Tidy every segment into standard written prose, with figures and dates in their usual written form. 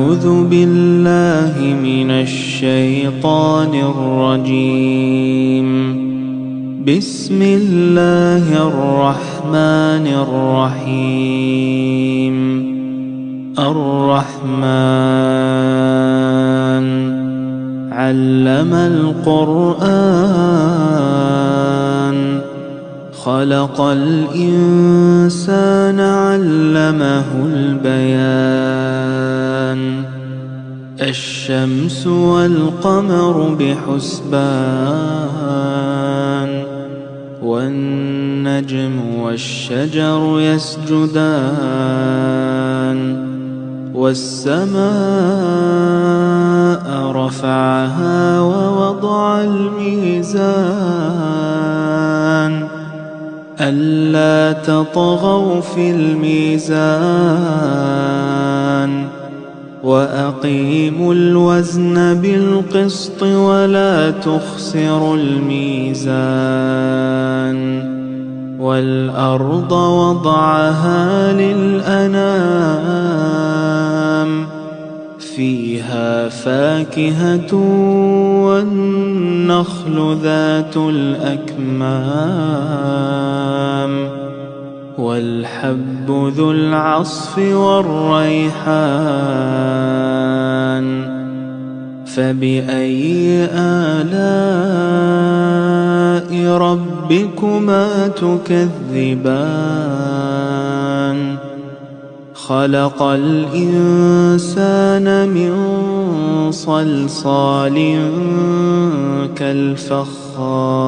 أعوذ بالله من الشيطان الرجيم. بسم الله الرحمن الرحيم. الرحمن علم القرآن خلق الإنسان علمه البيان. الشمس والقمر بحسبان والنجم والشجر يسجدان والسماء رفعها ووضع الميزان ألا تطغوا في الميزان وأقيموا الوزن بالقسط ولا تخسروا الميزان. والأرض وضعها للأنام فيها فاكهة والنخل ذات الأكمام والحب ذو العصف والريحان. فبأي آلاء ربكما تكذبان؟ خلق الإنسان من صلصال كالفخار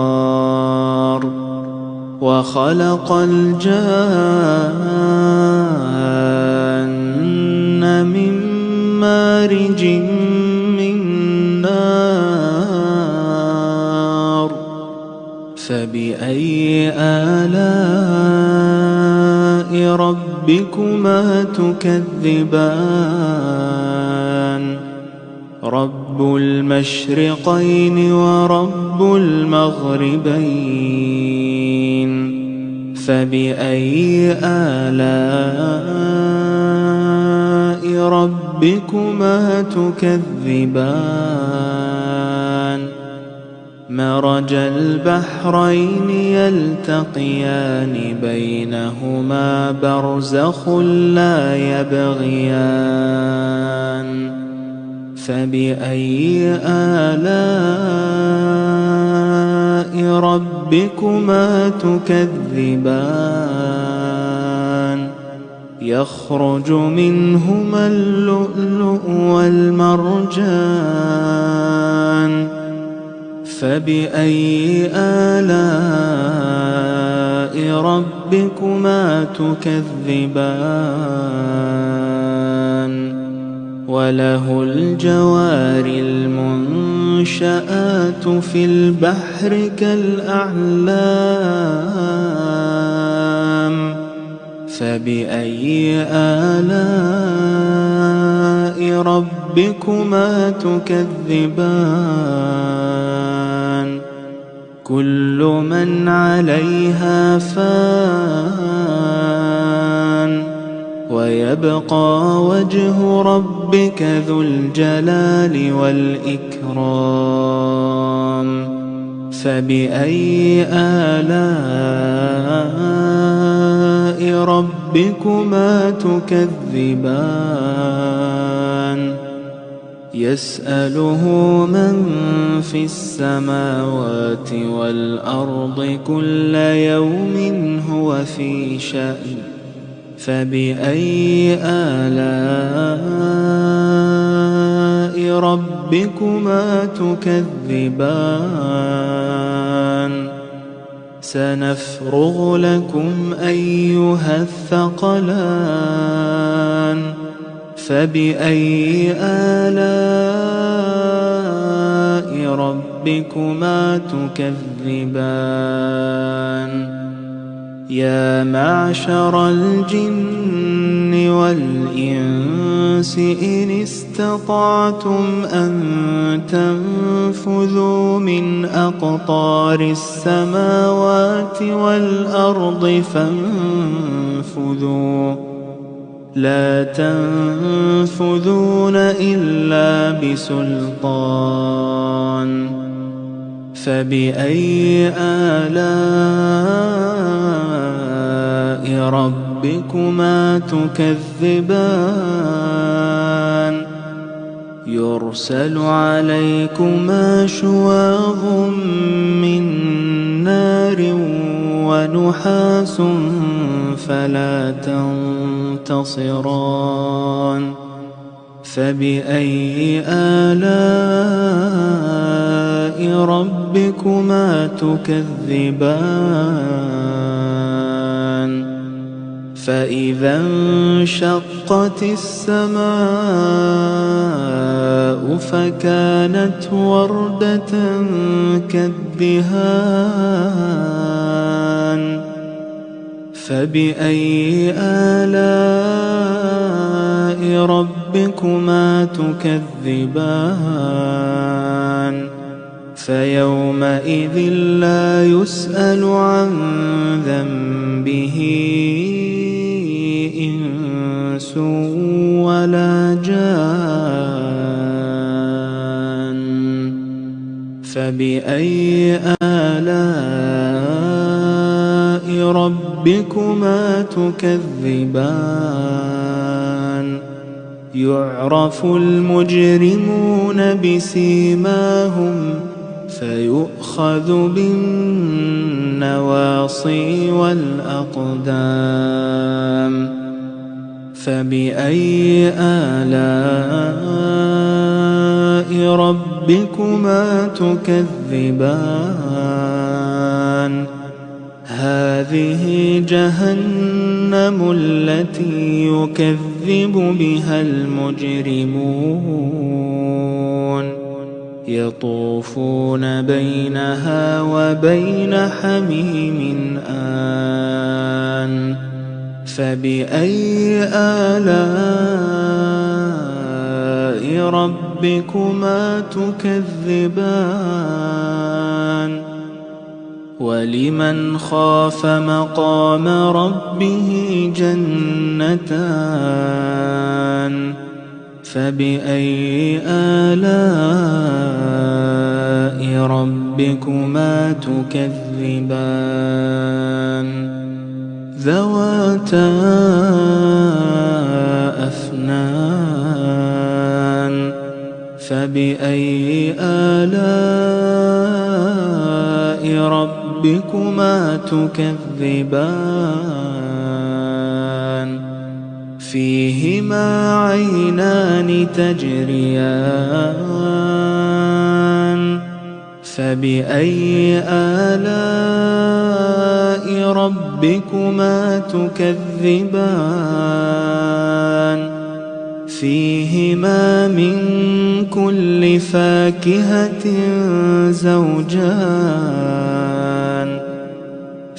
وخلق الجان من مارج من نار. فبأي آلاء ربكما تكذبان؟ رب المشرقين ورب المغربين. فبأي آلاء ربكما تكذبان؟ مرج البحرين يلتقيان بينهما برزخ لا يبغيان. فبأي آلاء ربكما تكذبان؟ يخرج منهما اللؤلؤ والمرجان. فبأي آلاء ربكما تكذبان؟ وله الجوار المنشآت في البحر كالأعلام. فبأي آلاء ربكما تكذبان؟ كل من عليها فان ويبقى وجه ربك ذو الجلال والإكرام. فبأي آلاء ربكما تكذبان؟ يسأله من في السماوات والأرض كل يوم هو في شأن. فبأي آلاء ربكما تكذبان؟ سنفرغ لكم أيها الثقلان. فبأي آلاء ربكما تكذبان؟ يا معشر الجن والإنس إن استطعتم أن تنفذوا من أقطار السماوات والأرض فانفذوا لا تنفذون إلا بسلطان فبأي آلاء ربكما تكذبان يرسل عليكما شواظ من نار ونحاس فلا تنتصران فبأي آلاء ربكما تكذبان فإذا انشقت السماء فكانت وردة كالدهان فبأي آلاء ربكما تكذبان فيومئذ لا يسأل عن ذنبه إنس ولا جان فبأي آلاء ربكما تكذبان يعرف المجرمون بسيماهم فيؤخذ بالنواصي والأقدام فبأي آلاء ربكما تكذبان هذه جهنم التي يكذب بها المجرمون يطوفون بينها وبين حميم آن فبأي آلاء ربكما تكذبان ولمن خاف مقام ربه جنتان فبأي آلاء ربكما تكذبان ذواتا أفنان فبأي آلاء ربكما تكذبان فيهما عينان تجريان فبأي آلاء ربكما تكذبان فيهما من كل فاكهة زوجان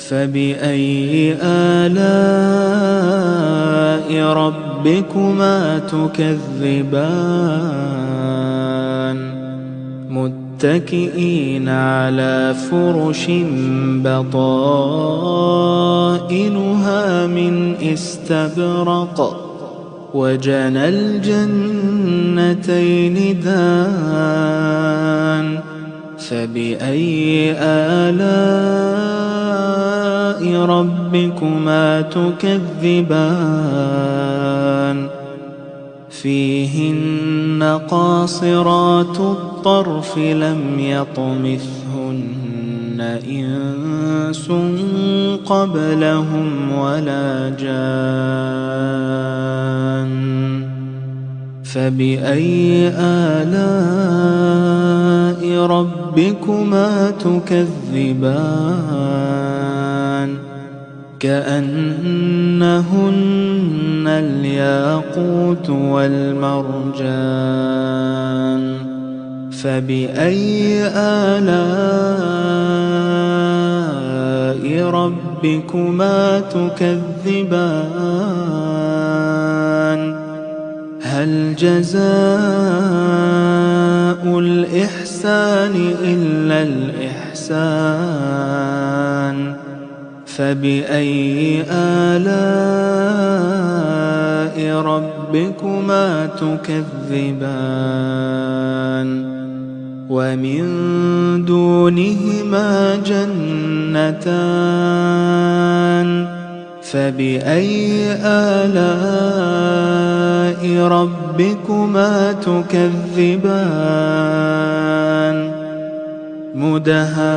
فبأي آلاء ربكما تكذبان متكئين على فرش بطائنها من استبرق وجنى الجنتين دان فبأي آلاء ربكما تكذبان فيهن قاصرات الطرف لم يطمثهن إنس قبلهم ولا جان فبأي آلاء ربكما تكذبان كأنهن الياقوت والمرجان فبأي آلاء ربكما تكذبان هل جزاء الإحسان إلا الإحسان فبأي آلاء ربكما تكذبان ومن دونهما جنتان فبأي آلاء ربكما تكذبان مدهامتان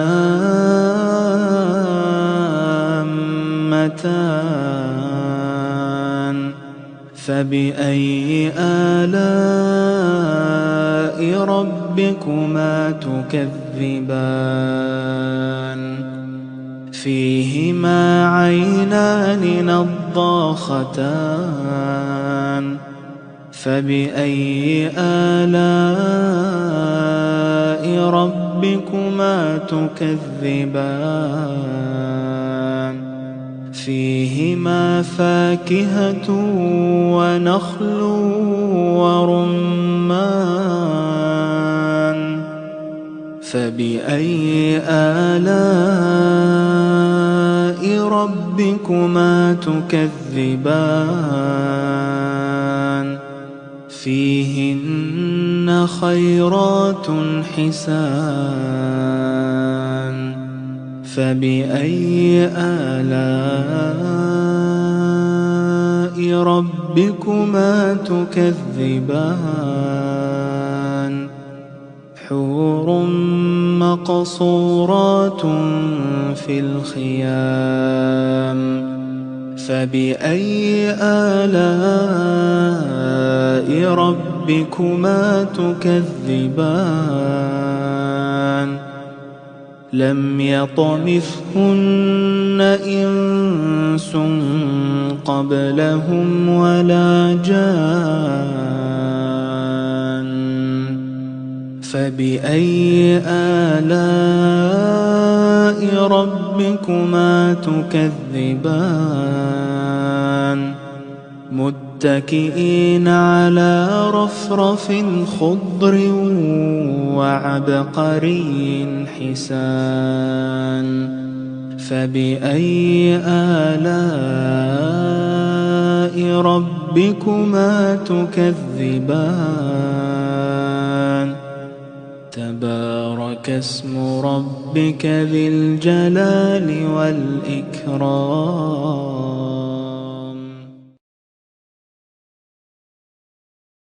فبأي آلاء ربكما تكذبان فيهما عينان نضاختان فبأي آلاء ربكما تكذبان فيهما فاكهة ونخل ورمان فبأي آلاء ربكما تكذبان فيهن خيرات حسان فبأي آلاء ربكما تكذبان حور مقصورات في الخيام فبأي آلاء ربكما تكذبان لم يطمثهن إنس قبلهم ولا جان فبأي آلاء ربكما تكذبان متكئين على رفرف خضر وعبقري حسان فبأي آلاء ربكما تكذبان تبارك اسم ربك ذي الجلال والإكرام